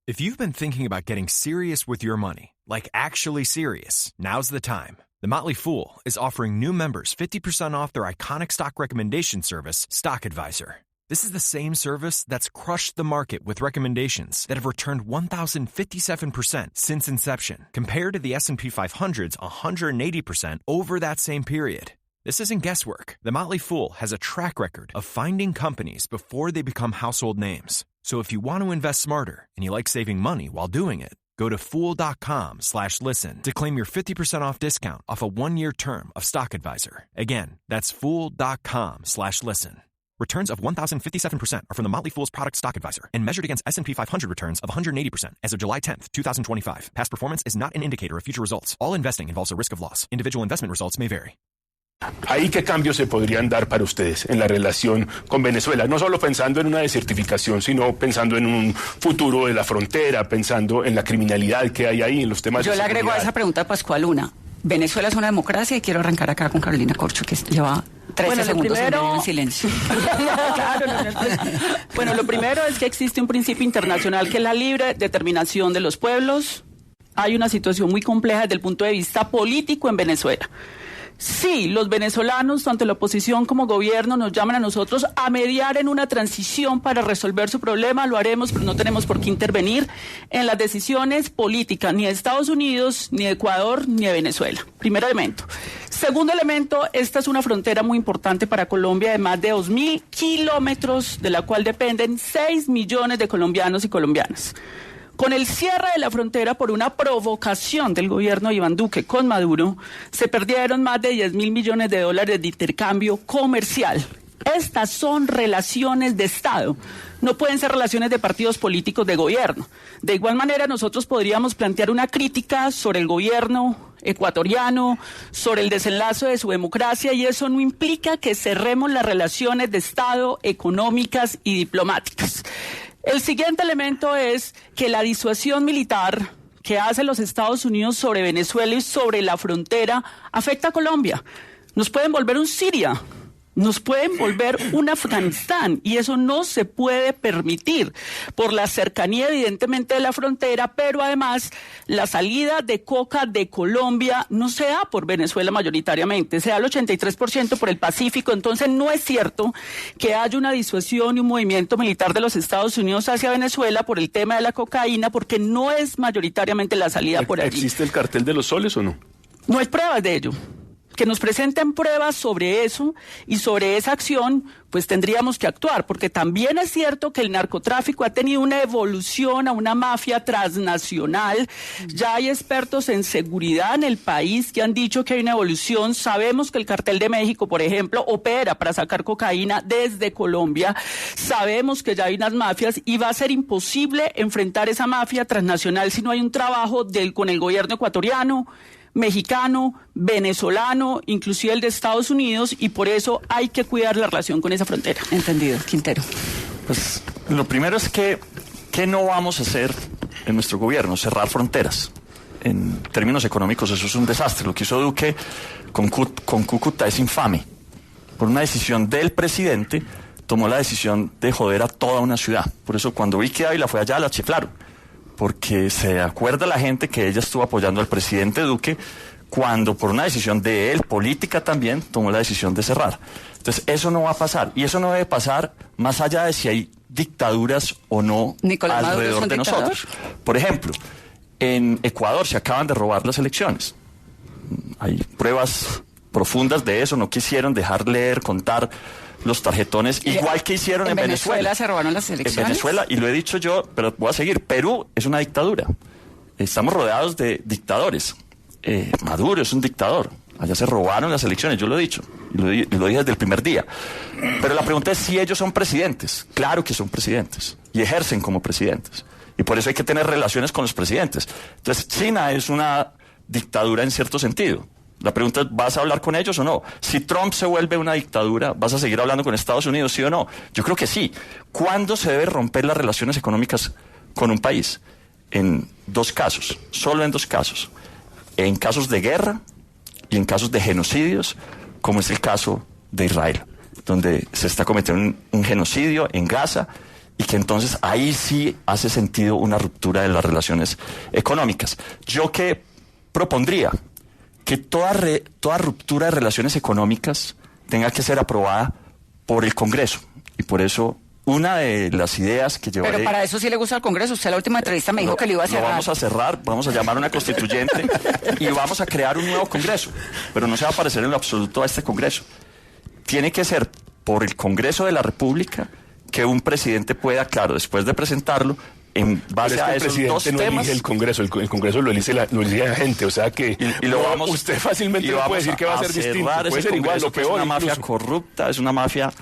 If you've been thinking about getting serious with your money, like actually serious, now's the time. The Motley Fool is offering new members 50% off their iconic stock recommendation service, Stock Advisor. This is the same service that's crushed the market with recommendations that have returned 1,057% since inception, compared to the S&P 500's 180% over that same period. This isn't guesswork. The Motley Fool has a track record of finding companies before they become household names. So if you want to invest smarter and you like saving money while doing it, go to fool.com/listen to claim your 50% off discount off a 1-year term of Stock Advisor. Again, that's fool.com/listen. Returns of 1,057% are from the Motley Fool's product Stock Advisor and measured against S&P 500 returns of 180% as of July 10th, 2025. Past performance is not an indicator of future results. All investing involves a risk of loss. Individual investment results may vary. ¿Ahí qué cambios se podrían dar para ustedes en la relación con Venezuela? No solo pensando en una desertificación, sino pensando en un futuro de la frontera, pensando en la criminalidad que hay ahí, en los temas de seguridad. Yo le agrego a esa pregunta a Pascual una. Venezuela es una democracia y quiero arrancar acá con Carolina Corcho, que lleva 13 segundos en silencio. Claro, bueno, lo primero es que existe un principio internacional que es la libre determinación de los pueblos. Hay una situación muy compleja desde el punto de vista político en Venezuela. Sí, los venezolanos, tanto la oposición como gobierno, nos llaman a nosotros a mediar en una transición para resolver su problema. Lo haremos, pero no tenemos por qué intervenir en las decisiones políticas ni de Estados Unidos, ni de Ecuador, ni de Venezuela. Primer elemento. Segundo elemento, esta es una frontera muy importante para Colombia de más de 2.000 kilómetros, de la cual dependen 6 millones de colombianos y colombianas. Con el cierre de la frontera por una provocación del gobierno de Iván Duque con Maduro, se perdieron más de 10.000 millones de dólares de intercambio comercial. Estas son relaciones de Estado, no pueden ser relaciones de partidos políticos de gobierno. De igual manera, nosotros podríamos plantear una crítica sobre el gobierno ecuatoriano, sobre el desenlace de su democracia, y eso no implica que cerremos las relaciones de Estado económicas y diplomáticas. El siguiente elemento es que la disuasión militar que hacen los Estados Unidos sobre Venezuela y sobre la frontera afecta a Colombia. Nos pueden volver un Siria, nos pueden volver un Afganistán, y eso no se puede permitir por la cercanía evidentemente de la frontera, pero además la salida de coca de Colombia no se da por Venezuela mayoritariamente, se da el 83% por el Pacífico. Entonces no es cierto que haya una disuasión y un movimiento militar de los Estados Unidos hacia Venezuela por el tema de la cocaína, porque no es mayoritariamente la salida por allí. ¿Existe el cartel de los soles o no? No hay pruebas de ello. Que nos presenten pruebas sobre eso y sobre esa acción, pues tendríamos que actuar, porque también es cierto que el narcotráfico ha tenido una evolución a una mafia transnacional. Ya hay expertos en seguridad en el país que han dicho que hay una evolución. Sabemos que el Cartel de México, por ejemplo, opera para sacar cocaína desde Colombia. Sabemos que ya hay unas mafias y va a ser imposible enfrentar esa mafia transnacional si no hay un trabajo con el gobierno ecuatoriano, mexicano, venezolano, inclusive el de Estados Unidos, y por eso hay que cuidar la relación con esa frontera. Entendido. Quintero. Pues lo primero es que ¿qué no vamos a hacer en nuestro gobierno? Cerrar fronteras. En términos económicos eso es un desastre. Lo que hizo Duque con Cúcuta es infame. Por una decisión del presidente, tomó la decisión de joder a toda una ciudad. Por eso cuando Vicky Ávila fue allá la chiflaron. Porque se acuerda la gente que ella estuvo apoyando al presidente Duque cuando por una decisión de él, política también, tomó la decisión de cerrar. Entonces eso no va a pasar, y eso no debe pasar más allá de si hay dictaduras o no alrededor de nosotros. Por ejemplo, en Ecuador se acaban de robar las elecciones. Hay pruebas profundas de eso, no quisieron dejar leer, contar los tarjetones, igual que hicieron en Venezuela. ¿En Venezuela se robaron las elecciones? En Venezuela, y lo he dicho yo, pero voy a seguir. Perú es una dictadura. Estamos rodeados de dictadores. Maduro es un dictador. Allá se robaron las elecciones, yo lo he dicho. Y lo dije desde el primer día. Pero la pregunta es si ellos son presidentes. Claro que son presidentes. Y ejercen como presidentes. Y por eso hay que tener relaciones con los presidentes. Entonces, China es una dictadura en cierto sentido. La pregunta es, ¿vas a hablar con ellos o no? Si Trump se vuelve una dictadura, ¿vas a seguir hablando con Estados Unidos, sí o no? Yo creo que sí. ¿Cuándo se debe romper las relaciones económicas con un país? En 2 casos, solo en 2 casos. En casos de guerra y en casos de genocidios, como es el caso de Israel, donde se está cometiendo un genocidio en Gaza y que entonces ahí sí hace sentido una ruptura de las relaciones económicas. Yo que propondría que toda ruptura de relaciones económicas tenga que ser aprobada por el Congreso, y por eso una de las ideas que llevaré... Pero para eso sí le gusta al Congreso. Usted en la última entrevista me dijo que le iba a cerrar. Lo vamos a cerrar, vamos a llamar a una constituyente y vamos a crear un nuevo Congreso, pero no se va a parecer en lo absoluto a este Congreso. Tiene que ser por el Congreso de la República que un presidente pueda, claro, después de presentarlo, en base a esos dos temas... temas... elige el Congreso, el Congreso lo elige la gente, o sea que usted fácilmente no puede decir que va a ser distinto, puede ser igual, lo peor. Es una mafia corrupta, es una mafia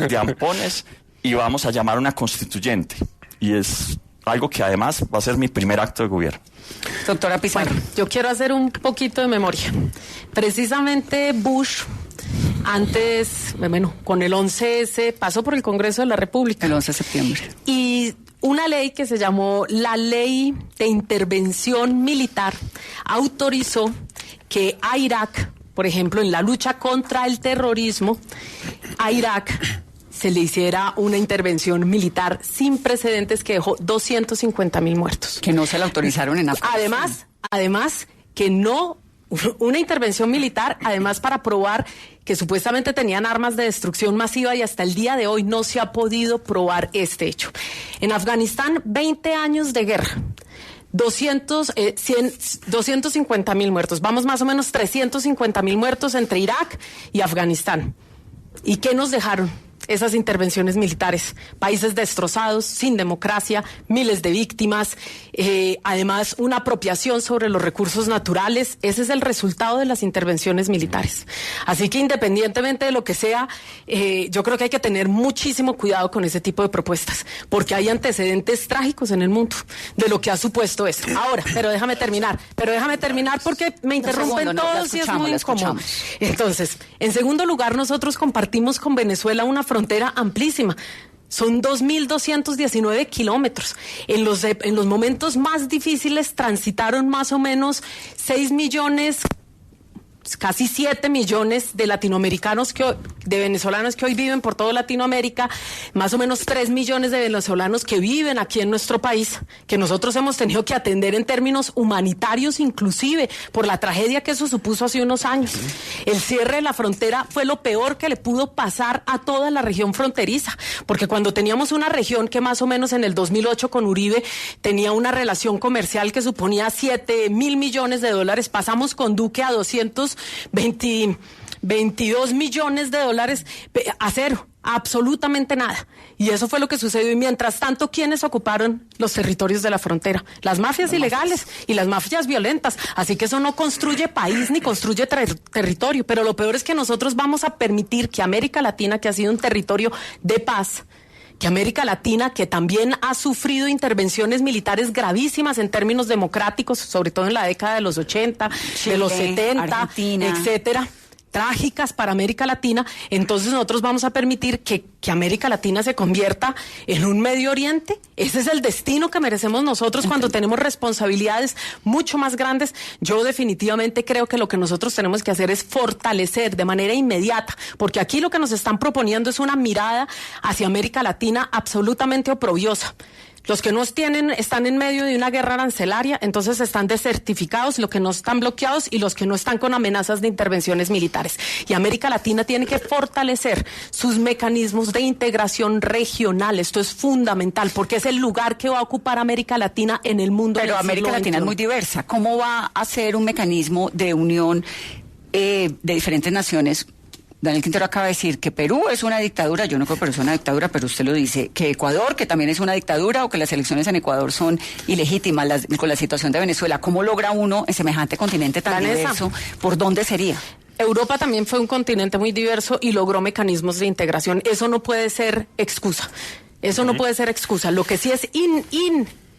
de ampones, y vamos a llamar a una constituyente, y es algo que además va a ser mi primer acto de gobierno. Doctora Pizarro. Bueno, yo quiero hacer un poquito de memoria. Precisamente Bush... Antes, con el 11S, pasó por el Congreso de la República. El 11 de septiembre. Y una ley que se llamó la Ley de Intervención Militar autorizó que a Irak, por ejemplo, en la lucha contra el terrorismo, a Irak se le hiciera una intervención militar sin precedentes que dejó 250.000 muertos. Que no se la autorizaron en Afganistán. Además, que no... Una intervención militar, además para probar que supuestamente tenían armas de destrucción masiva, y hasta el día de hoy no se ha podido probar este hecho. En Afganistán, 20 años de guerra. 250.000 muertos. Vamos más o menos 350.000 muertos entre Irak y Afganistán. ¿Y qué nos dejaron esas intervenciones militares? Países destrozados, sin democracia, miles de víctimas, además una apropiación sobre los recursos naturales. Ese es el resultado de las intervenciones militares. Así que independientemente de lo que sea, yo creo que hay que tener muchísimo cuidado con ese tipo de propuestas, porque hay antecedentes trágicos en el mundo de lo que ha supuesto esto. Ahora, pero déjame terminar porque me interrumpen todos y es muy incómodo. Entonces, en segundo lugar, nosotros compartimos con Venezuela una frontera amplísima. Son 2.219 kilómetros. En los momentos más difíciles transitaron más o menos 6 millones, casi 7 millones de latinoamericanos, de venezolanos que hoy viven por toda Latinoamérica, más o menos 3 millones de venezolanos que viven aquí en nuestro país, que nosotros hemos tenido que atender en términos humanitarios, inclusive por la tragedia que eso supuso hace unos años. El cierre de la frontera fue lo peor que le pudo pasar a toda la región fronteriza, porque cuando teníamos una región que más o menos en el 2008 con Uribe tenía una relación comercial que suponía 7.000 millones de dólares, pasamos con Duque a 22 millones de dólares a cero, absolutamente nada. Y eso fue lo que sucedió. Y mientras tanto, ¿quiénes ocuparon los territorios de la frontera? Las mafias ilegales y las mafias violentas. Así que eso no construye país ni construye territorio. Pero lo peor es que nosotros vamos a permitir que América Latina, que ha sido un territorio de paz, que América Latina, que también ha sufrido intervenciones militares gravísimas en términos democráticos, sobre todo en la década de los 80, Chile, de los 70, Argentina, etcétera, trágicas para América Latina, entonces nosotros vamos a permitir que América Latina se convierta en un Medio Oriente. Ese es el destino que merecemos nosotros cuando tenemos responsabilidades mucho más grandes. Yo definitivamente creo que lo que nosotros tenemos que hacer es fortalecer de manera inmediata, porque aquí lo que nos están proponiendo es una mirada hacia América Latina absolutamente oprobiosa. Los que no están en medio de una guerra arancelaria, entonces están desertificados, los que no están bloqueados y los que no están con amenazas de intervenciones militares. Y América Latina tiene que fortalecer sus mecanismos de integración regional. Esto es fundamental porque es el lugar que va a ocupar América Latina en el mundo. Pero América Latina es muy diversa. ¿Cómo va a ser un mecanismo de unión de diferentes naciones? Daniel Quintero acaba de decir que Perú es una dictadura, yo no creo que Perú es una dictadura, pero usted lo dice, que Ecuador, que también es una dictadura, o que las elecciones en Ecuador son ilegítimas con la situación de Venezuela. ¿Cómo logra uno en semejante continente tan diverso? ¿Por dónde sería? Europa también fue un continente muy diverso y logró mecanismos de integración. Eso no puede ser excusa. Eso no puede ser excusa. Lo que sí es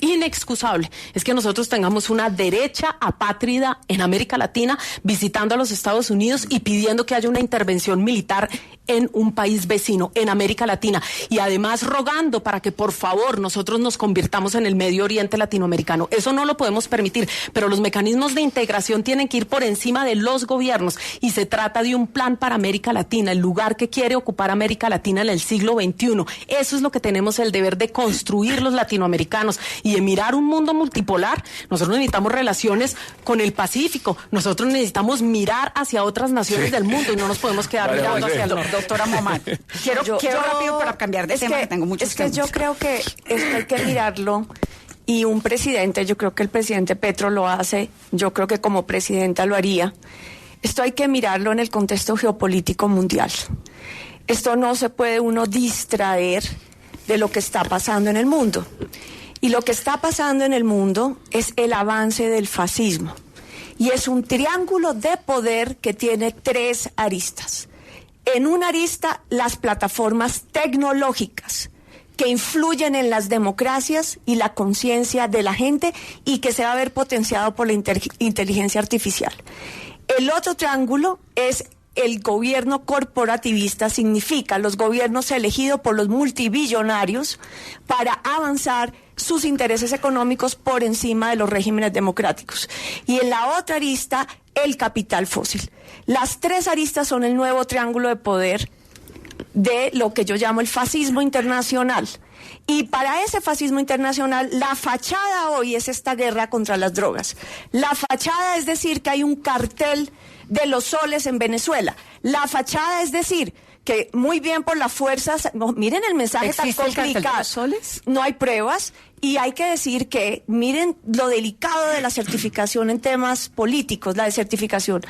inexcusable es que nosotros tengamos una derecha apátrida en América Latina visitando a los Estados Unidos y pidiendo que haya una intervención militar en un país vecino, en América Latina, y además rogando para que por favor nosotros nos convirtamos en el Medio Oriente latinoamericano. Eso no lo podemos permitir, pero los mecanismos de integración tienen que ir por encima de los gobiernos, y se trata de un plan para América Latina, el lugar que quiere ocupar América Latina en el siglo XXI. Eso es lo que tenemos el deber de construir los latinoamericanos, y de mirar un mundo multipolar. Nosotros necesitamos relaciones con el Pacífico, nosotros necesitamos mirar hacia otras naciones del mundo, y no nos podemos quedar mirando hacia el norte. Doctora Momar, quiero rápido para cambiar de tema, que tengo muchos temas. Yo creo que esto hay que mirarlo, y un presidente, yo creo que el presidente Petro lo hace, yo creo que como presidenta lo haría. Esto hay que mirarlo en el contexto geopolítico mundial. Esto no se puede uno distraer de lo que está pasando en el mundo. Y lo que está pasando en el mundo es el avance del fascismo. Y es un triángulo de poder que tiene 3 aristas. En una arista, las plataformas tecnológicas que influyen en las democracias y la conciencia de la gente, y que se va a ver potenciado por la inteligencia artificial. El otro triángulo es el gobierno corporativista, significa los gobiernos elegidos por los multibillonarios para avanzar sus intereses económicos por encima de los regímenes democráticos. Y en la otra arista, el capital fósil. Las 3 aristas son el nuevo triángulo de poder de lo que yo llamo el fascismo internacional. Y para ese fascismo internacional, la fachada hoy es esta guerra contra las drogas. La fachada es decir que hay un cartel de los soles en Venezuela. La fachada es decir que muy bien por las fuerzas, miren el mensaje tan complicado. ¿Soles? No hay pruebas, y hay que decir que miren lo delicado de la certificación en temas políticos, la desertificación.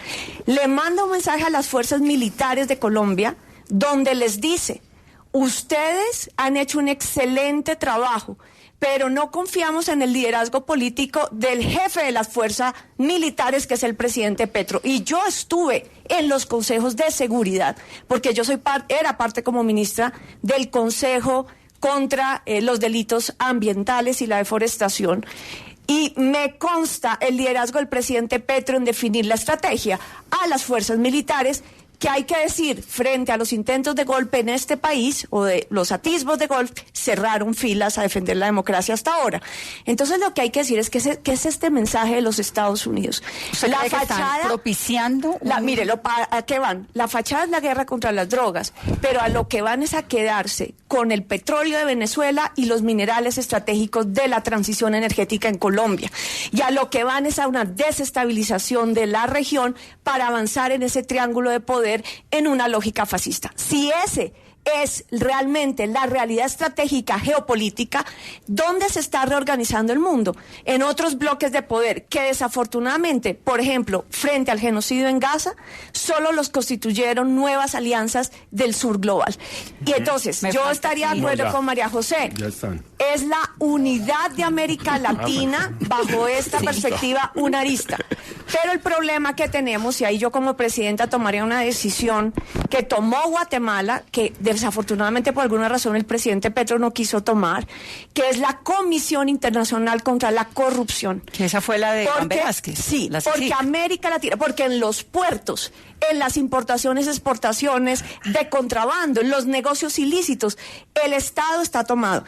Le manda un mensaje a las fuerzas militares de Colombia donde les dice: ustedes han hecho un excelente trabajo, pero no confiamos en el liderazgo político del jefe de las fuerzas militares, que es el presidente Petro. Y yo estuve en los consejos de seguridad, porque yo era parte como ministra del Consejo contra los delitos ambientales y la deforestación. Y me consta el liderazgo del presidente Petro en definir la estrategia a las fuerzas militares, que hay que decir, frente a los intentos de golpe en este país, o de los atisbos de golpe, cerraron filas a defender la democracia hasta ahora. Entonces lo que hay que decir es que es este mensaje de los Estados Unidos. La fachada propiciando... Mire, ¿a qué van? La fachada es la guerra contra las drogas, pero a lo que van es a quedarse con el petróleo de Venezuela y los minerales estratégicos de la transición energética en Colombia. Y a lo que van es a una desestabilización de la región para avanzar en ese triángulo de poder en una lógica fascista. Si ese es realmente la realidad estratégica geopolítica, ¿dónde se está reorganizando el mundo? En otros bloques de poder que desafortunadamente, por ejemplo, frente al genocidio en Gaza, solo los constituyeron nuevas alianzas del sur global. Y entonces, yo estaría de acuerdo con María José. Ya están. Es la unidad de América Latina bajo esta perspectiva, una arista. Pero el problema que tenemos, y ahí yo como presidenta tomaría una decisión que tomó Guatemala, que desafortunadamente por alguna razón el presidente Petro no quiso tomar, que es la Comisión Internacional contra la Corrupción. Que esa fue la de Juan Velázquez. Sí, porque América Latina, porque en los puertos, en las importaciones, exportaciones de contrabando, en los negocios ilícitos, el Estado está tomado.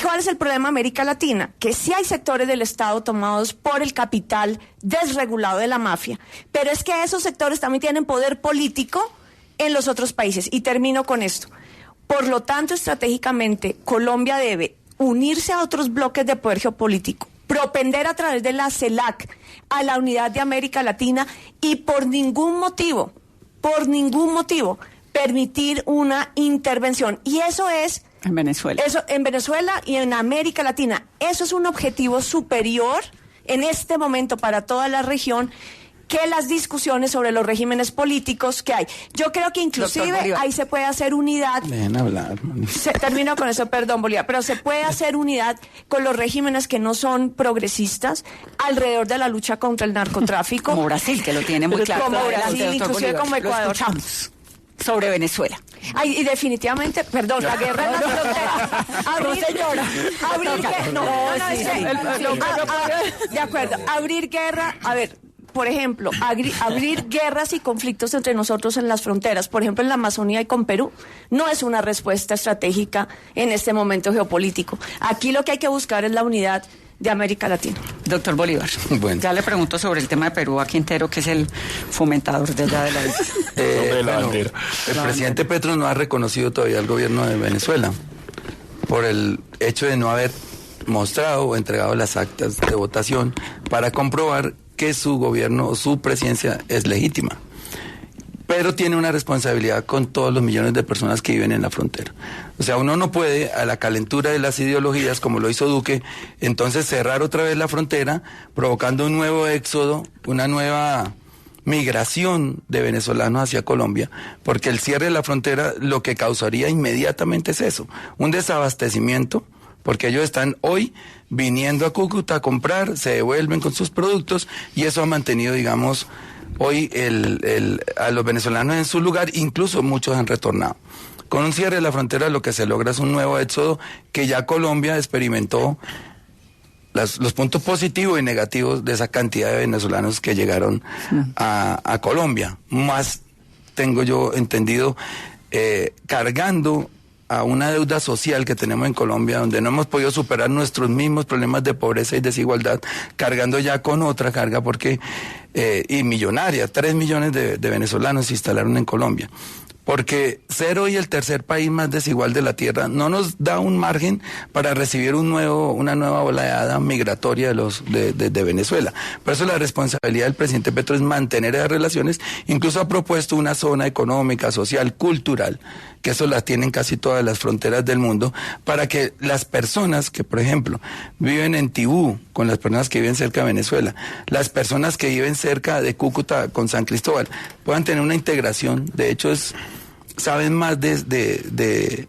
¿Cuál es el problema de América Latina? Que sí hay sectores del Estado tomados por el capital desregulado de la mafia, pero es que esos sectores también tienen poder político en los otros países. Y termino con esto. Por lo tanto, estratégicamente, Colombia debe unirse a otros bloques de poder geopolítico, propender a través de la CELAC a la unidad de América Latina, y por ningún motivo, permitir una intervención. Y eso es... En Venezuela. Eso, en Venezuela y en América Latina. Eso es un objetivo superior en este momento para toda la región que las discusiones sobre los regímenes políticos que hay. Yo creo que inclusive ahí se puede hacer unidad. Dejen hablar. Termino con eso, perdón, Bolívar, pero se puede hacer unidad con los regímenes que no son progresistas alrededor de la lucha contra el narcotráfico. Como Brasil, que lo tiene muy claro. Como Brasil, inclusive como Ecuador. Lo escuchamos sobre Venezuela. Ay, y definitivamente, perdón, la guerra en las fronteras. De acuerdo, abrir guerra, a ver, por ejemplo, abrir guerras y conflictos entre nosotros en las fronteras, por ejemplo en la Amazonía y con Perú, no es una respuesta estratégica en este momento geopolítico. Aquí lo que hay que buscar es la unidad de América Latina. Doctor Bolívar, bueno. Ya le pregunto sobre el tema de Perú a Quintero, que es el fomentador de allá de la isla. El presidente Petro no ha reconocido todavía al gobierno de Venezuela por el hecho de no haber mostrado o entregado las actas de votación para comprobar que su gobierno o su presidencia es legítima. Pero tiene una responsabilidad con todos los millones de personas que viven en la frontera. O sea, uno no puede, a la calentura de las ideologías, como lo hizo Duque, entonces cerrar otra vez la frontera, provocando un nuevo éxodo, una nueva migración de venezolanos hacia Colombia, porque el cierre de la frontera lo que causaría inmediatamente es eso, un desabastecimiento, porque ellos están hoy viniendo a Cúcuta a comprar, se devuelven con sus productos, y eso ha mantenido, digamos, hoy a los venezolanos en su lugar, incluso muchos han retornado. Con un cierre de la frontera lo que se logra es un nuevo éxodo que ya Colombia experimentó los puntos positivos y negativos de esa cantidad de venezolanos que llegaron a Colombia. Más tengo yo entendido, cargando a una deuda social que tenemos en Colombia, donde no hemos podido superar nuestros mismos problemas de pobreza y desigualdad, cargando ya con otra carga, porque y millonaria, 3 millones de venezolanos se instalaron en Colombia. Porque ser hoy el tercer país más desigual de la tierra no nos da un margen para recibir una nueva oleada migratoria de Venezuela. Por eso la responsabilidad del presidente Petro es mantener esas relaciones. Incluso ha propuesto una zona económica, social, cultural, que eso la tienen casi todas las fronteras del mundo, para que las personas que, por ejemplo, viven en Tibú, con las personas que viven cerca de Venezuela, las personas que viven cerca de Cúcuta con San Cristóbal, puedan tener una integración. De hecho, saben más de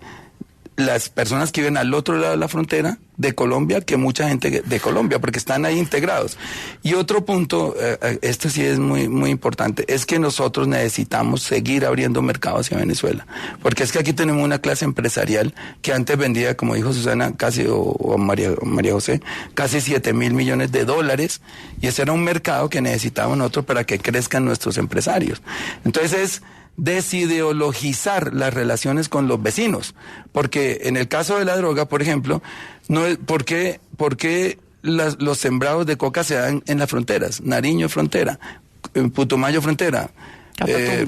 las personas que viven al otro lado de la frontera de Colombia que mucha gente de Colombia, porque están ahí integrados. Y otro punto, este sí es muy, muy importante, es que nosotros necesitamos seguir abriendo mercados hacia Venezuela, porque es que aquí tenemos una clase empresarial que antes vendía, como dijo Susana, casi, o María José, casi 7.000 millones de dólares, y ese era un mercado que necesitábamos nosotros para que crezcan nuestros empresarios. Entonces es desideologizar las relaciones con los vecinos, porque en el caso de la droga, por ejemplo, no es, ¿por qué los sembrados de coca se dan en las fronteras? Nariño frontera, Putumayo frontera,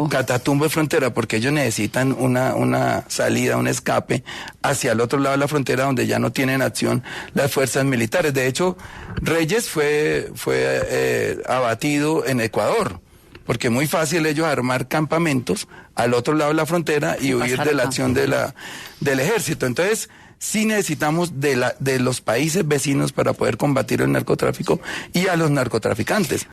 Catatumbo es frontera, porque ellos necesitan una salida, un escape hacia el otro lado de la frontera, donde ya no tienen acción las fuerzas militares. De hecho, Reyes fue abatido en Ecuador, porque es muy fácil ellos armar campamentos al otro lado de la frontera y huir de la acción del ejército. Entonces, sí necesitamos de los países vecinos para poder combatir el narcotráfico y a los narcotraficantes.